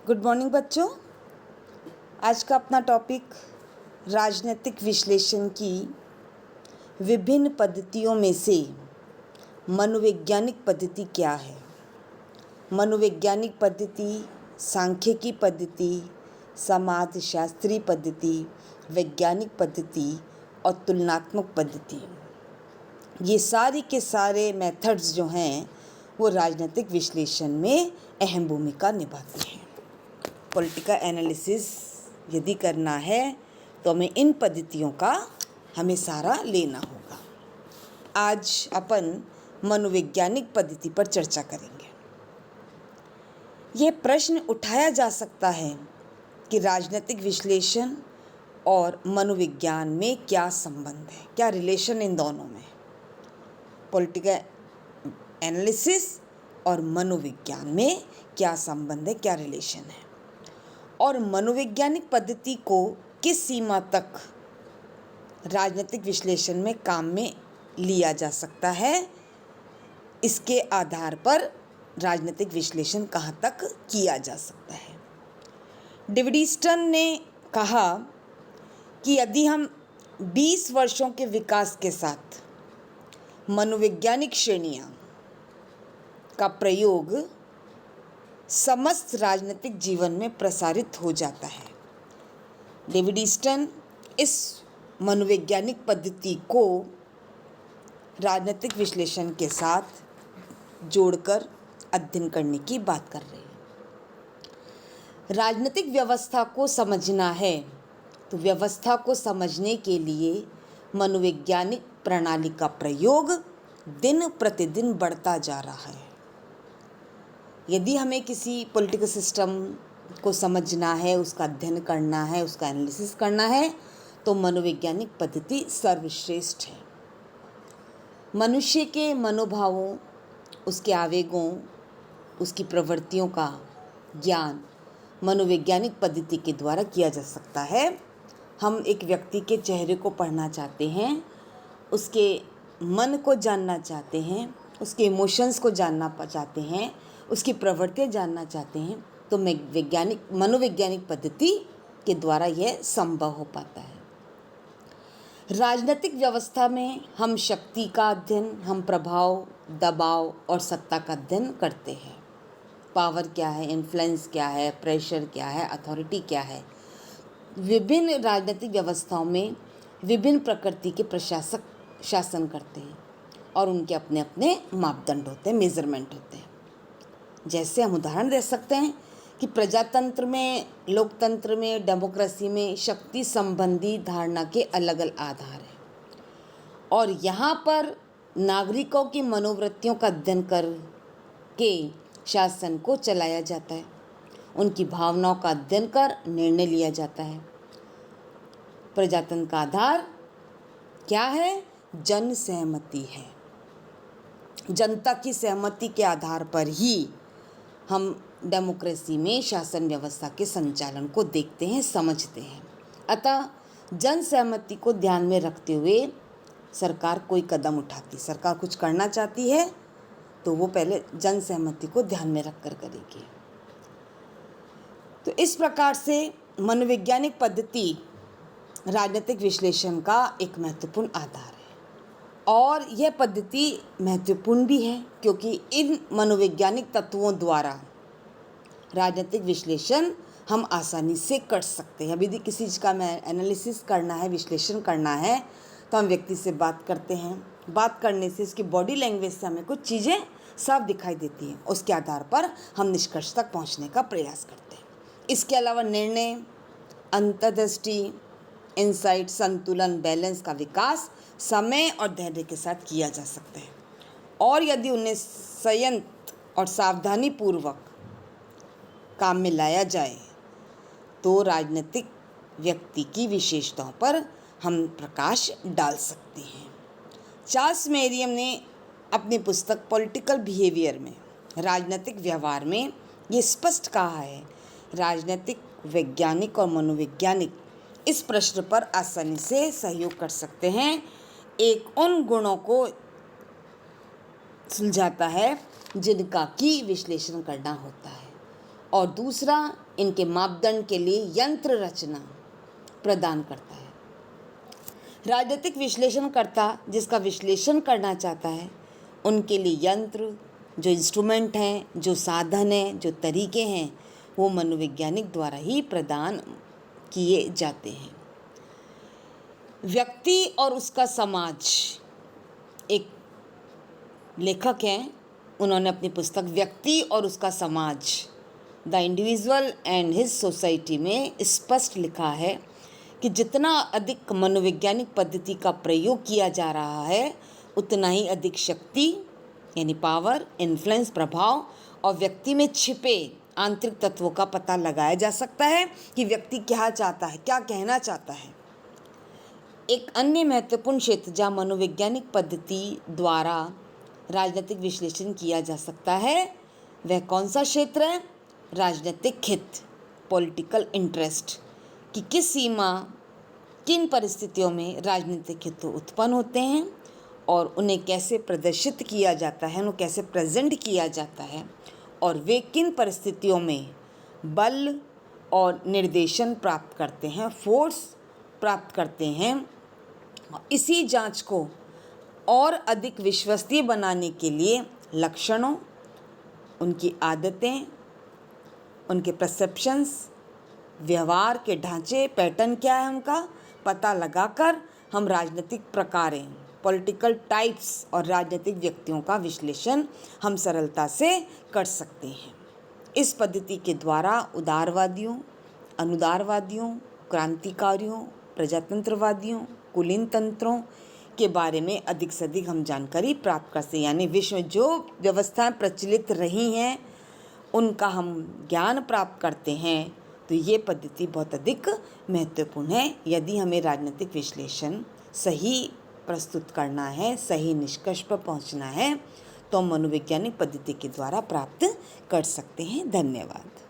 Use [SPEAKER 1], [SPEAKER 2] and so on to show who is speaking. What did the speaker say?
[SPEAKER 1] Good morning बच्चों। आज का अपना टॉपिक राजनीतिक विश्लेषण की विभिन्न पद्धतियों में से मनोवैज्ञानिक पद्धति क्या है। मनोवैज्ञानिक पद्धति, सांख्यिकी पद्धति, समाजशास्त्री पद्धति, वैज्ञानिक पद्धति और तुलनात्मक पद्धति, ये सारी के सारे मेथड्स जो हैं वो राजनीतिक विश्लेषण में अहम भूमिका निभाते हैं। पॉलिटिकल एनालिसिस यदि करना है तो हमें इन पद्धतियों का हमें सहारा लेना होगा। आज अपन मनोवैज्ञानिक पद्धति पर चर्चा करेंगे। यह प्रश्न उठाया जा सकता है कि राजनीतिक विश्लेषण और मनोविज्ञान में क्या संबंध है, क्या रिलेशन इन दोनों में। पॉलिटिकल एनालिसिस और मनोविज्ञान में क्या संबंध है, क्या रिलेशन है, और मनोवैज्ञानिक पद्धति को किस सीमा तक राजनीतिक विश्लेषण में काम में लिया जा सकता है, इसके आधार पर राजनीतिक विश्लेषण कहाँ तक किया जा सकता है। डेविड ईस्टन ने कहा कि यदि हम 20 वर्षों के विकास के साथ मनोवैज्ञानिक श्रेणियाँ का प्रयोग समस्त राजनीतिक जीवन में प्रसारित हो जाता है। डेविड ईस्टन इस मनोवैज्ञानिक पद्धति को राजनीतिक विश्लेषण के साथ जोड़कर अध्ययन करने की बात कर रहे हैं। राजनीतिक व्यवस्था को समझना है तो व्यवस्था को समझने के लिए मनोवैज्ञानिक प्रणाली का प्रयोग दिन प्रतिदिन बढ़ता जा रहा है। यदि हमें किसी पॉलिटिकल सिस्टम को समझना है, उसका अध्ययन करना है, उसका एनालिसिस करना है, तो मनोवैज्ञानिक पद्धति सर्वश्रेष्ठ है। मनुष्य के मनोभावों, उसके आवेगों, उसकी प्रवृत्तियों का ज्ञान मनोवैज्ञानिक पद्धति के द्वारा किया जा सकता है। हम एक व्यक्ति के चेहरे को पढ़ना चाहते हैं, उसके मन को जानना चाहते हैं, उसके इमोशंस को जानना चाहते हैं, उसकी प्रवृत्तियाँ जानना चाहते हैं, तो मनोवैज्ञानिक पद्धति के द्वारा यह संभव हो पाता है। राजनीतिक व्यवस्था में हम शक्ति का अध्ययन, हम प्रभाव, दबाव और सत्ता का अध्ययन करते हैं। पावर क्या है, इन्फ्लुएंस क्या है, प्रेशर क्या है, अथॉरिटी क्या है। विभिन्न राजनीतिक व्यवस्थाओं में विभिन्न प्रकृति के प्रशासक शासन करते हैं और उनके अपने अपने मापदंड होते हैं, मेजरमेंट होते हैं। जैसे हम उदाहरण दे सकते हैं कि प्रजातंत्र में, लोकतंत्र में, डेमोक्रेसी में शक्ति संबंधी धारणा के अलग अलग आधार हैं और यहाँ पर नागरिकों की मनोवृत्तियों का अध्ययन करके शासन को चलाया जाता है। उनकी भावनाओं का अध्ययन कर निर्णय लिया जाता है। प्रजातंत्र का आधार क्या है? जन सहमति है। जनता की सहमति के आधार पर ही हम डेमोक्रेसी में शासन व्यवस्था के संचालन को देखते हैं, समझते हैं। अतः जन सहमति को ध्यान में रखते हुए सरकार कोई कदम उठाती, सरकार कुछ करना चाहती है तो वो पहले जन सहमति को ध्यान में रखकर करेगी। तो इस प्रकार से मनोवैज्ञानिक पद्धति राजनीतिक विश्लेषण का एक महत्वपूर्ण आधार है और यह पद्धति महत्वपूर्ण भी है क्योंकि इन मनोवैज्ञानिक तत्वों द्वारा राजनीतिक विश्लेषण हम आसानी से कर सकते हैं। अभी यदि किसी चीज़ का एनालिसिस करना है, विश्लेषण करना है, तो हम व्यक्ति से बात करते हैं। बात करने से उसकी बॉडी लैंग्वेज से हमें कुछ चीज़ें साफ दिखाई देती हैं। उसके आधार पर हम निष्कर्ष तक पहुंचने का प्रयास करते हैं। इसके अलावा निर्णय, अंतर्दृष्टि, इंसाइट, संतुलन, बैलेंस का विकास समय और धैर्य के साथ किया जा सकता है और यदि उन्हें संयंत्र और सावधानी पूर्वक काम में लाया जाए तो राजनीतिक व्यक्ति की विशेषताओं पर हम प्रकाश डाल सकते हैं। चार्ल्स मेरियम ने अपनी पुस्तक पॉलिटिकल बिहेवियर में, राजनीतिक व्यवहार में ये स्पष्ट कहा है, राजनीतिक वैज्ञानिक और मनोवैज्ञानिक इस प्रश्न पर आसानी से सहयोग कर सकते हैं। एक उन गुणों को सुलझाता है जिनका की विश्लेषण करना होता है और दूसरा इनके मापदंड के लिए यंत्र रचना प्रदान करता है। राजनीतिक विश्लेषणकर्ता जिसका विश्लेषण करना चाहता है उनके लिए यंत्र, जो इंस्ट्रूमेंट हैं, जो साधन हैं, जो तरीके हैं, वो मनोवैज्ञानिक द्वारा ही प्रदान किए जाते हैं। व्यक्ति और उसका समाज, एक लेखक हैं, उन्होंने अपनी पुस्तक व्यक्ति और उसका समाज, the individual and his society में स्पष्ट लिखा है कि जितना अधिक मनोवैज्ञानिक पद्धति का प्रयोग किया जा रहा है उतना ही अधिक शक्ति यानी पावर, इन्फ्लुएंस, प्रभाव और व्यक्ति में छिपे आंतरिक तत्वों का पता लगाया जा सकता है कि व्यक्ति क्या चाहता है, क्या कहना चाहता है। एक अन्य महत्वपूर्ण क्षेत्र जहाँ मनोवैज्ञानिक पद्धति द्वारा राजनीतिक विश्लेषण किया जा सकता है वह कौन सा क्षेत्र है? राजनीतिक हित, पॉलिटिकल इंटरेस्ट, कि किस सीमा, किन परिस्थितियों में राजनीतिक हित उत्पन्न होते हैं और उन्हें कैसे प्रदर्शित किया जाता है, उन्हें कैसे प्रेजेंट किया जाता है और वे किन परिस्थितियों में बल और निर्देशन प्राप्त करते हैं, फोर्स प्राप्त करते हैं। इसी जांच को और अधिक विश्वसनीय बनाने के लिए लक्षणों, उनकी आदतें, उनके परसेप्शंस, व्यवहार के ढांचे, पैटर्न क्या है उनका पता लगाकर हम राजनीतिक प्रकारें, पॉलिटिकल टाइप्स और राजनीतिक व्यक्तियों का विश्लेषण हम सरलता से कर सकते हैं। इस पद्धति के द्वारा उदारवादियों, अनुदारवादियों, क्रांतिकारियों, प्रजातंत्रवादियों, कुलीन तंत्रों के बारे में अधिक से अधिक हम जानकारी प्राप्त कर सकते हैं। यानी विश्व में जो व्यवस्थाएं प्रचलित रही हैं उनका हम ज्ञान प्राप्त करते हैं। तो ये पद्धति बहुत अधिक महत्वपूर्ण है। यदि हमें राजनीतिक विश्लेषण सही प्रस्तुत करना है, सही निष्कर्ष पर पहुंचना है तो हम मनोवैज्ञानिक पद्धति के द्वारा प्राप्त कर सकते हैं। धन्यवाद।